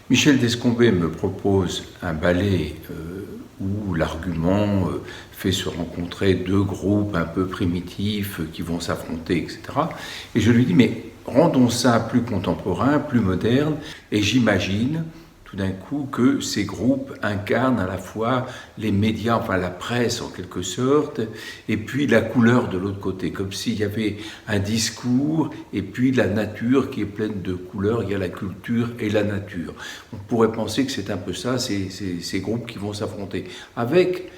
Michel Descombes me propose un ballet où l'argument fait se rencontrer deux groupes un peu primitifs qui vont s'affronter, etc. Et je lui dis, mais rendons ça plus contemporain, plus moderne, et j'imagine tout d'un coup que ces groupes incarnent à la fois les médias, enfin la presse en quelque sorte, et puis la couleur de l'autre côté, comme s'il y avait un discours et puis la nature qui est pleine de couleurs, il y a la culture et la nature. On pourrait penser que c'est un peu ça, ces groupes qui vont s'affronter, avec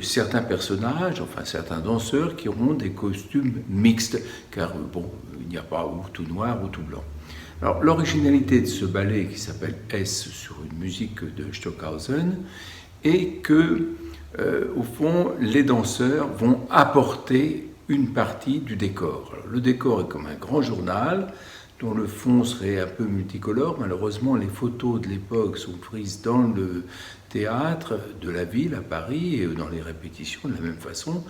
certains personnages, enfin certains danseurs qui auront des costumes mixtes, car bon, il n'y a pas ou tout noir ou tout blanc. Alors, l'originalité de ce ballet, qui s'appelle S sur une musique de Stockhausen, est que, au fond, les danseurs vont apporter une partie du décor. Alors, le décor est comme un grand journal, dont le fond serait un peu multicolore. Malheureusement, les photos de l'époque sont prises dans le théâtre de la ville, à Paris, et dans les répétitions de la même façon,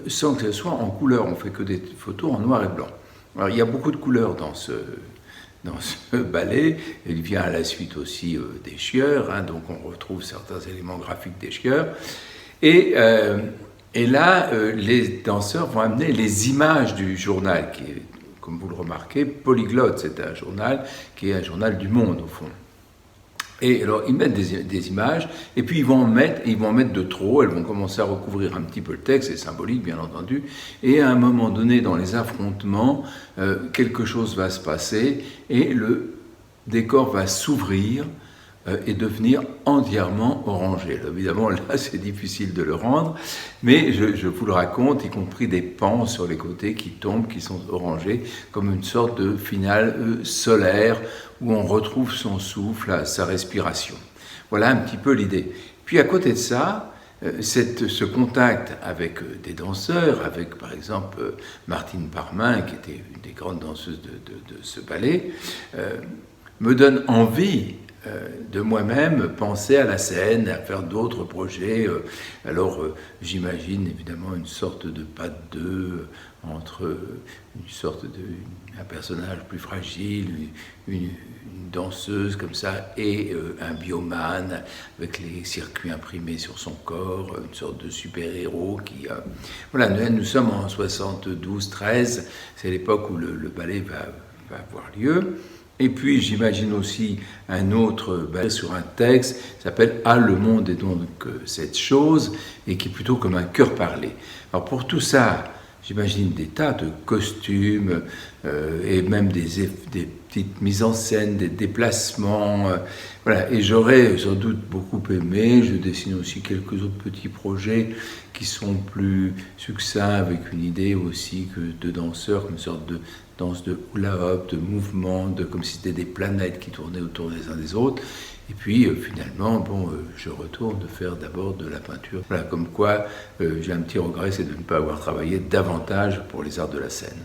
sans que ce soit en couleur. On ne fait que des photos en noir et blanc. Alors, il y a beaucoup de couleurs dans ce ballet. Il vient à la suite aussi des Chieurs, donc on retrouve certains éléments graphiques des Chieurs. Et là, les danseurs vont amener les images du journal, qui est, comme vous le remarquez, polyglotte. C'est un journal qui est un journal du monde, au fond. Et alors, ils mettent des images, et puis ils vont en mettre de trop, elles vont commencer à recouvrir un petit peu le texte, c'est symbolique bien entendu, et à un moment donné, dans les affrontements, quelque chose va se passer, et le décor va s'ouvrir et devenir entièrement orangé. Alors, évidemment, là, c'est difficile de le rendre, mais je vous le raconte, y compris des pans sur les côtés qui tombent, qui sont orangés, comme une sorte de finale solaire, où on retrouve son souffle, sa respiration. Voilà un petit peu l'idée. Puis à côté de ça, ce contact avec des danseurs, avec par exemple Martine Parmin, qui était une des grandes danseuses de ce ballet, me donne envie de moi-même penser à la scène, à faire d'autres projets. Alors j'imagine évidemment une sorte de pas de deux entre un personnage plus fragile, une danseuse comme ça, et un bioman avec les circuits imprimés sur son corps, une sorte de super-héros qui... Voilà, nous sommes en 72-13, c'est l'époque où le ballet va avoir lieu. Et puis j'imagine aussi un autre ballet sur un texte qui s'appelle « Ah, le monde est donc cette chose » et qui est plutôt comme un cœur parlé. Alors pour tout ça, j'imagine des tas de costumes et même des petites mises en scène, des déplacements. Voilà. Et j'aurais sans doute beaucoup aimé, je dessine aussi quelques autres petits projets qui sont plus succincts, avec une idée aussi de danseurs, comme une sorte de danse de hula-hop, de mouvement, comme si c'était des planètes qui tournaient autour des uns des autres. Et puis finalement, je retourne de faire d'abord de la peinture. Voilà, comme quoi j'ai un petit regret, c'est de ne pas avoir travaillé davantage pour les arts de la scène.